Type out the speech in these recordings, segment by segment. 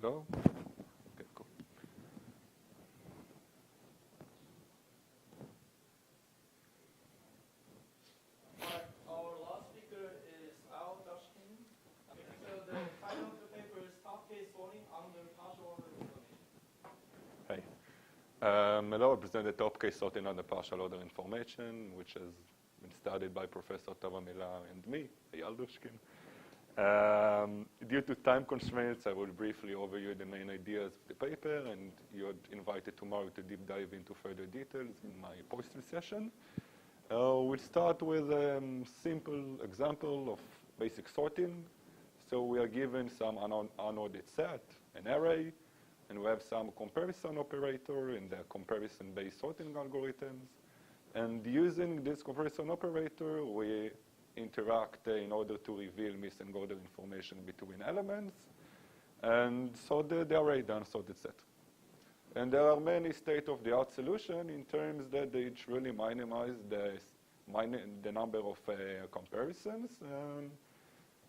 Hello? Okay, cool. Our last speaker is Eyal Dushkin. So the title of the paper is Top Case Sorting Under Partial Order Information. Hey. Hello, I present the top case sorting under partial order information, which has been studied by Professor Tova Mila and me, Eyal Dushkin. Due to time constraints, I will briefly overview the main ideas of the paper, and you're invited tomorrow to deep dive into further details in my posting session. We'll start with a simple example of basic sorting. So we are given some unordered set, an array, and we have some comparison operator in the comparison-based sorting algorithms. And using this comparison operator, we interact in order to reveal missing order information between elements and sort the array, the unsorted set. And there are many state-of-the-art solutions in terms that they truly minimize the number of comparisons,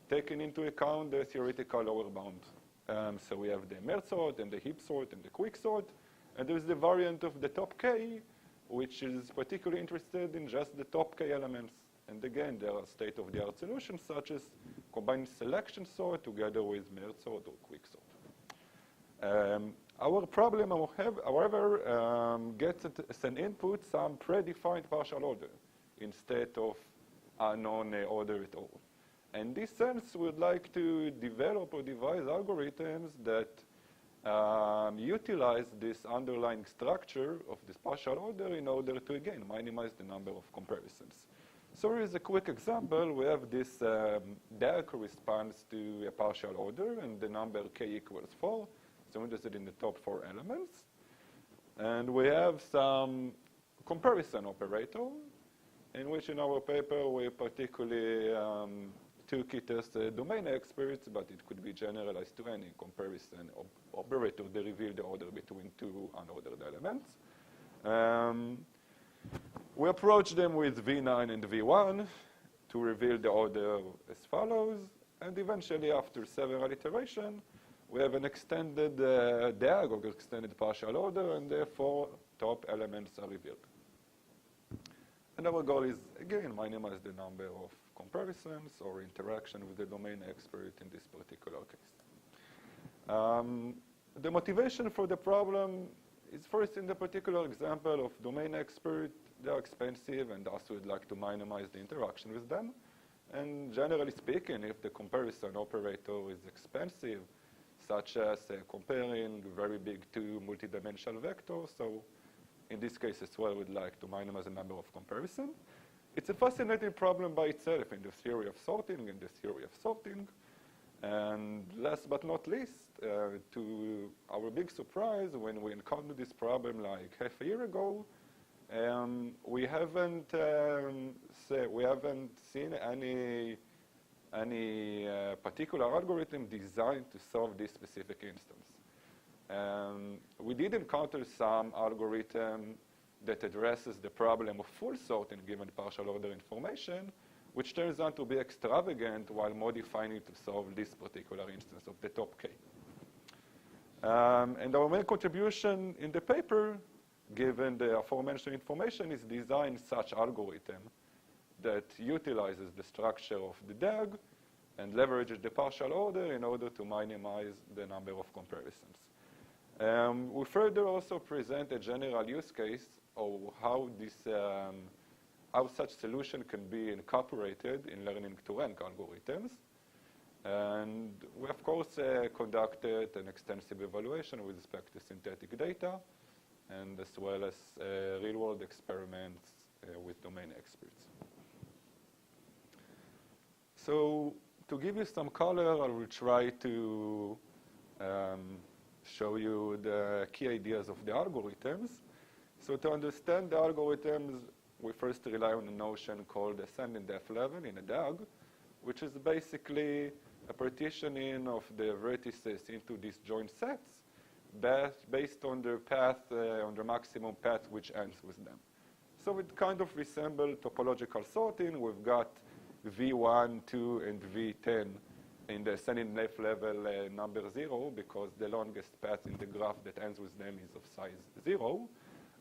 taking into account the theoretical lower bound. So we have the merge sort and the heap sort and the quick sort, and there's the variant of the top k, which is particularly interested in just the top k elements. And again, there are state-of-the-art solutions such as combined selection sort together with merge sort or quick sort. Our problem, however, gets as an input some predefined partial order instead of unknown order at all. In this sense, we would like to develop or devise algorithms that utilize this underlying structure of this partial order in order to, again, minimize the number of comparisons. So here is a quick example. We have this DAG corresponds to a partial order, and the number k equals 4. So we're interested in the top 4 elements. And we have some comparison operator, in which in our paper we particularly took it as domain experts, but it could be generalized to any comparison operator that reveal the order between two unordered elements. We approach them with V9 and V1 to reveal the order as follows, and eventually after several iterations, we have an extended DAG or extended partial order, and therefore top elements are revealed. And our goal is, again, minimize the number of comparisons or interaction with the domain expert in this particular case. The motivation for the problem is first in the particular example of domain expert. They are expensive, and thus we'd like to minimize the interaction with them. And generally speaking, if the comparison operator is expensive, such as comparing very big two multidimensional vectors, so in this case as well, we'd like to minimize the number of comparisons. It's a fascinating problem by itself in the theory of sorting and the theory of sorting. And last but not least, to our big surprise, when we encountered this problem like half a year ago, we haven't seen any particular algorithm designed to solve this specific instance. We did encounter some algorithm that addresses the problem of full sorting given partial order information, which turns out to be extravagant while modifying it to solve this particular instance of the top k. And our main contribution in the paper, given the aforementioned information, is design such algorithm that utilizes the structure of the DAG and leverages the partial order in order to minimize the number of comparisons. We further also present a general use case of how such solution can be incorporated in learning to rank algorithms. And we, of course, conducted an extensive evaluation with respect to synthetic data, and as well as real-world experiments with domain experts. So to give you some color, I will try to show you the key ideas of the algorithms. So to understand the algorithms, we first rely on a notion called ascending depth level in a DAG, which is basically a partitioning of the vertices into disjoint sets based on their path, on the maximum path which ends with them. So it kind of resembles topological sorting. We've got V1, 2, and V10 in the ascending left level number 0, because the longest path in the graph that ends with them is of size 0.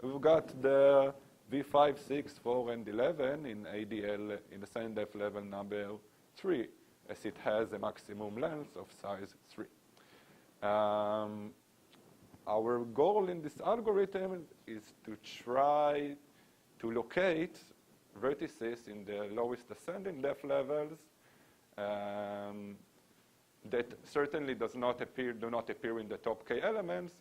We've got the V5, 6, 4, and 11 in ADL in ascending left level number 3, as it has a maximum length of size 3. Our goal in this algorithm is to try to locate vertices in the lowest ascending left levels that certainly do not appear in the top k elements,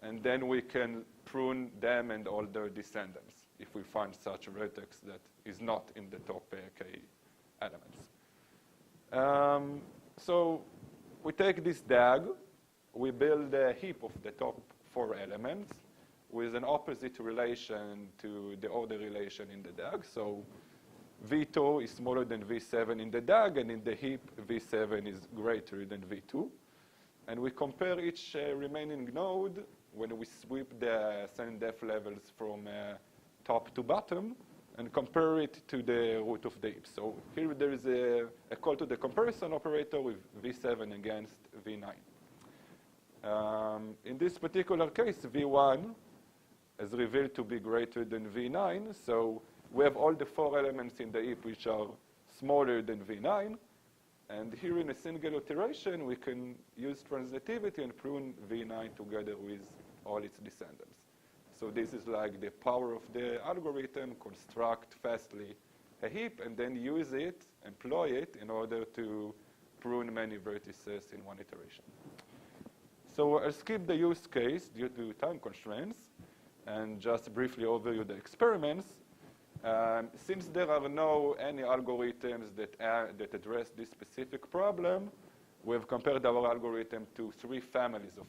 and then we can prune them and all their descendants if we find such a vertex that is not in the top k elements. So we take this DAG, we build a heap of the top 4 elements with an opposite relation to the order relation in the DAG. So V2 is smaller than V7 in the DAG, and in the heap, V7 is greater than V2. And we compare each remaining node when we sweep the ascending depth levels from top to bottom and compare it to the root of the heap. So here there is a call to the comparison operator with V7 against V9. In this particular case, V1 is revealed to be greater than V9. So we have all the 4 elements in the heap which are smaller than V9. And here in a single iteration, we can use transitivity and prune V9 together with all its descendants. So this is like the power of the algorithm: construct fastly a heap and then use it, employ it in order to prune many vertices in one iteration. So I'll skip the use case due to time constraints and just briefly overview the experiments. Since there are any algorithms that address this specific problem, we have compared our algorithm to 3 families of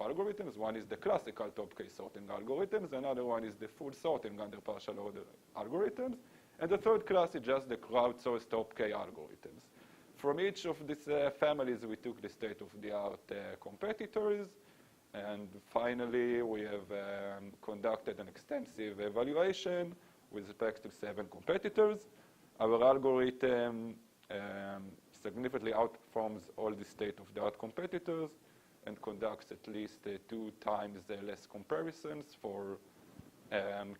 algorithms. One is the classical top k sorting algorithms, another one is the full sorting under partial order algorithms, and the third class is just the crowdsourced top k algorithms. From each of these families, we took the state-of-the-art competitors, and finally, we have conducted an extensive evaluation with respect to 7 competitors. Our algorithm significantly outperforms all the state-of-the-art competitors and conducts at least 2 times less comparisons for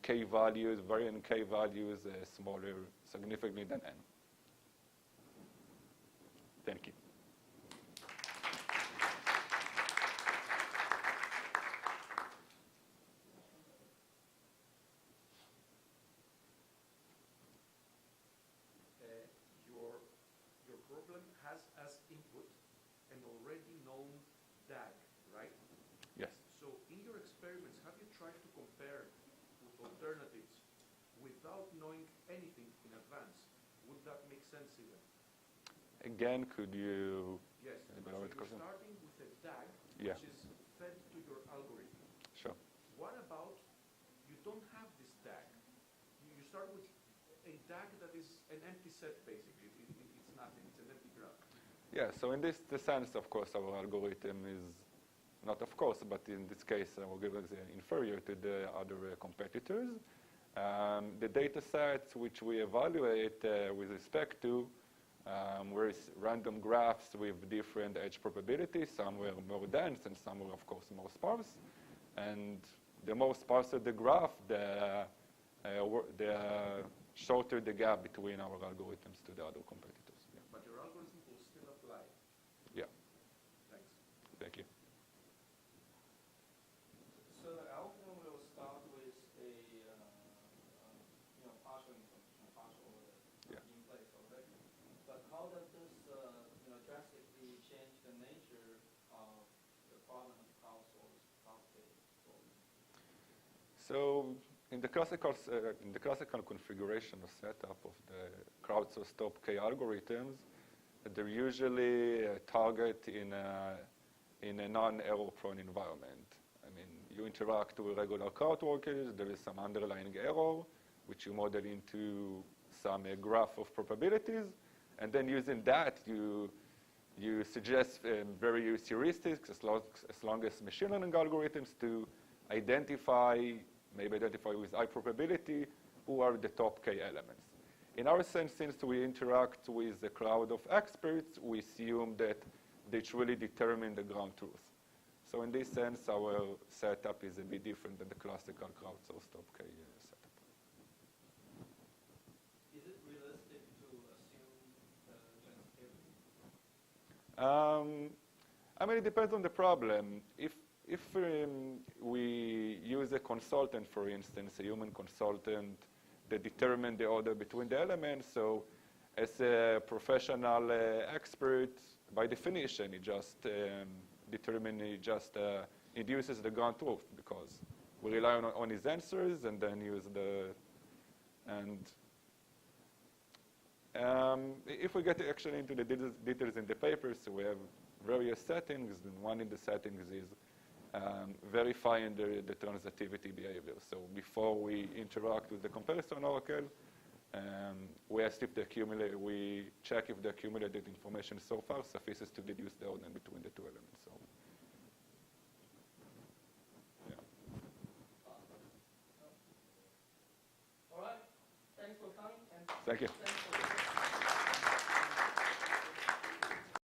k values, variant k values smaller significantly than n. Thank you. Your problem has as input an already known DAG, right? Yes. So in your experiments, have you tried to compare with alternatives without knowing anything in advance? Would that make sense even? Again, could you? Yes. So you're starting with a DAG, yeah, which is fed to your algorithm. Sure. What about you don't have this DAG? You start with a DAG that is an empty set, basically. It's nothing. It's an empty graph. Yeah. So in this sense, of course, our algorithm is not, of course, but in this case, our algorithm is inferior to the other competitors. The data sets which we evaluate with respect to were random graphs with different edge probabilities. Some were more dense and some were, of course, more sparse. And the more sparse the graph, the shorter the gap between our algorithms to the other competitors. Yeah. But your algorithm will still apply. Yeah. Thanks. Thank you. So the algorithm will start with a partial information, partial order in place already. But how does this drastically change the nature of the problem of crowdsourced top k sorting? So in the classical configuration or setup of the crowdsourced top k algorithms, they're usually target in a non-error-prone environment. I mean, you interact with regular crowd workers. There is some underlying error, which you model into some graph of probabilities, and then using that, you suggest various heuristics as long as machine learning algorithms to maybe identify with high probability who are the top k elements. in our sense, since we interact with a crowd of experts, we assume that they truly determine the ground truth. So in this sense, our setup is a bit different than the classical crowdsourced OPK setup. Is it realistic to assume transitivity? I mean, it depends on the problem. If we use a consultant, for instance, a human consultant that determine the order between the elements, so as a professional expert, by definition, it just induces the ground truth because we rely on his answers and then use if we get actually into the details in the paper, so we have various settings, and one in the settings is verifying the transitivity behavior. So before we interact with the comparison oracle, we check if the accumulated information so far suffices to deduce the order between the two elements. So, yeah. All right. Thanks for coming. Thank you.